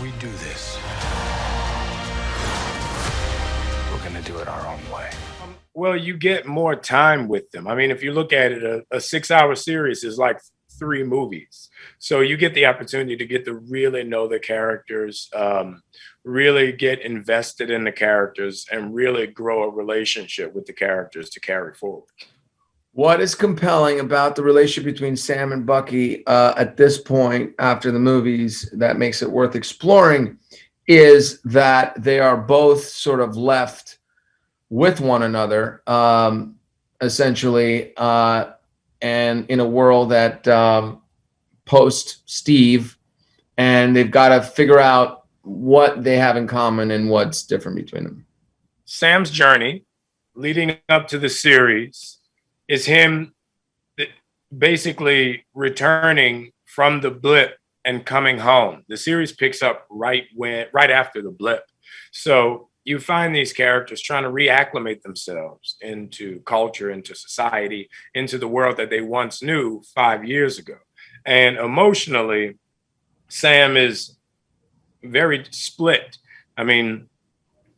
we do this, we're gonna do it our own way. Well, you get more time with them. I mean, if you look at it, a 6 hour series is like 3 movies. So you get the opportunity to get to really know the characters, really get invested in the characters, and really grow a relationship with the characters to carry forward. What is compelling about the relationship between Sam and Bucky at this point after the movies that makes it worth exploring is that they are both sort of left with one another, essentially, and in a world that post Steve, and they've got to figure out what they have in common and what's different between them. Sam's journey leading up to the series is him basically returning from the blip and coming home. The series picks up right after the blip. So you find these characters trying to reacclimate themselves into culture, into society, into the world that they once knew 5 years ago. And emotionally, Sam is very split. I mean,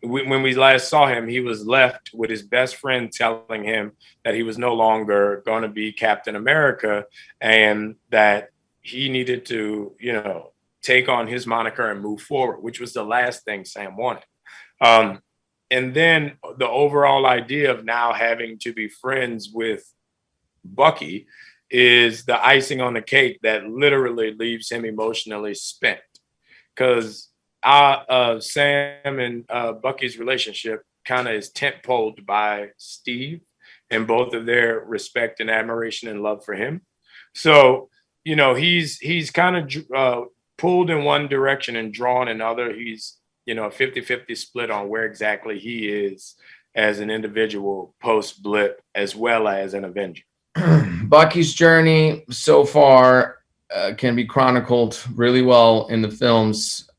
when we last saw him, he was left with his best friend telling him that he was no longer going to be Captain America and that he needed to, take on his moniker and move forward, which was the last thing Sam wanted. And then the overall idea of now having to be friends with Bucky is the icing on the cake that literally leaves him emotionally spent. Because Sam and Bucky's relationship kind of is tent-poled by Steve and both of their respect and admiration and love for him. So, he's kind of pulled in one direction and drawn in other. He's, a 50-50 split on where exactly he is as an individual post-blip as well as an Avenger. Bucky's journey so far can be chronicled really well in the films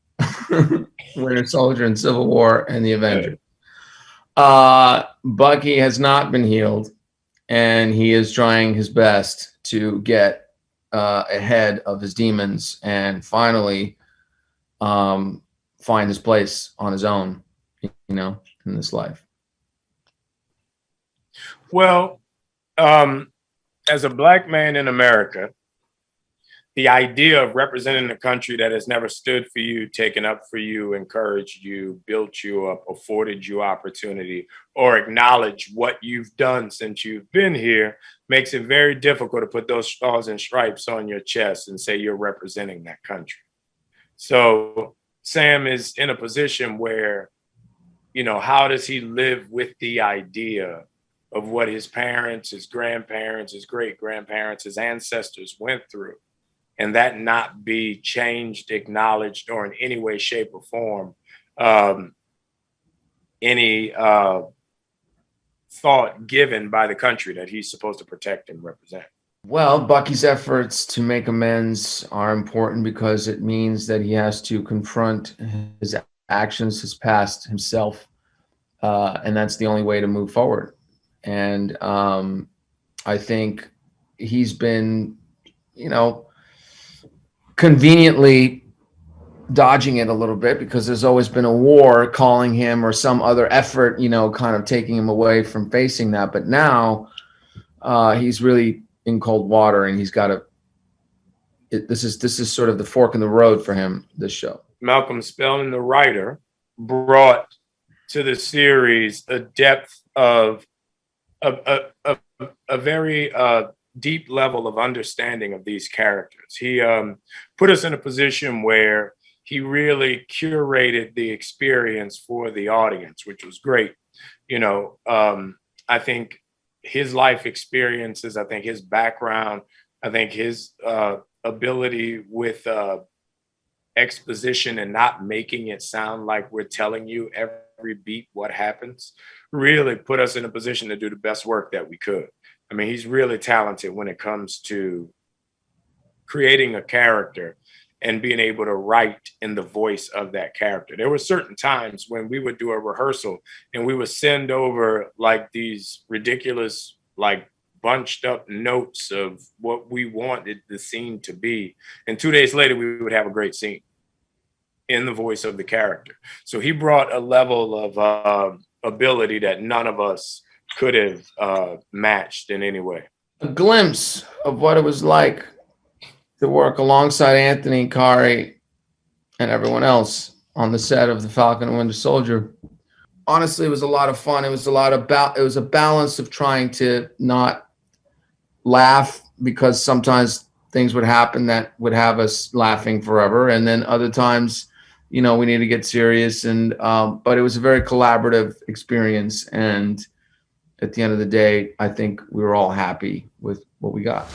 Winter Soldier and Civil War and the Avengers. Bucky has not been healed, and he is trying his best to get ahead of his demons and finally find his place on his own, in this life. Well, as a Black man in America, the idea of representing a country that has never stood for you, taken up for you, encouraged you, built you up, afforded you opportunity, or acknowledged what you've done since you've been here makes it very difficult to put those stars and stripes on your chest and say you're representing that country. So Sam is in a position where, how does he live with the idea of what his parents, his grandparents, his great-grandparents, his ancestors went through, and that not be changed, acknowledged, or in any way, shape, or form, any thought given by the country that he's supposed to protect and represent? Well, Bucky's efforts to make amends are important because it means that he has to confront his actions, his past, himself, and that's the only way to move forward. And I think he's been, conveniently dodging it a little bit because there's always been a war calling him or some other effort, kind of taking him away from facing that. But now he's really in cold water, and he's got to. This is sort of the fork in the road for him. This show. Malcolm Spellman, the writer, brought to the series a depth of a very deep level of understanding of these characters. He put us in a position where he really curated the experience for the audience, which was great. I think his life experiences, I think his background, I think his ability with exposition and not making it sound like we're telling you every beat what happens really put us in a position to do the best work that we could. I mean, he's really talented when it comes to creating a character and being able to write in the voice of that character. There were certain times when we would do a rehearsal and we would send over like these ridiculous, like bunched up notes of what we wanted the scene to be. And 2 days later, we would have a great scene. in the voice of the character. So he brought a level of ability that none of us could have matched in any way. A glimpse of what it was like to work alongside Anthony and Kari and everyone else on the set of The Falcon and Winter Soldier. Honestly, it was a lot of fun. It was a balance of trying to not laugh, because sometimes things would happen that would have us laughing forever, and then other times, we need to get serious. And but it was a very collaborative experience, and at the end of the day, I think we were all happy with what we got.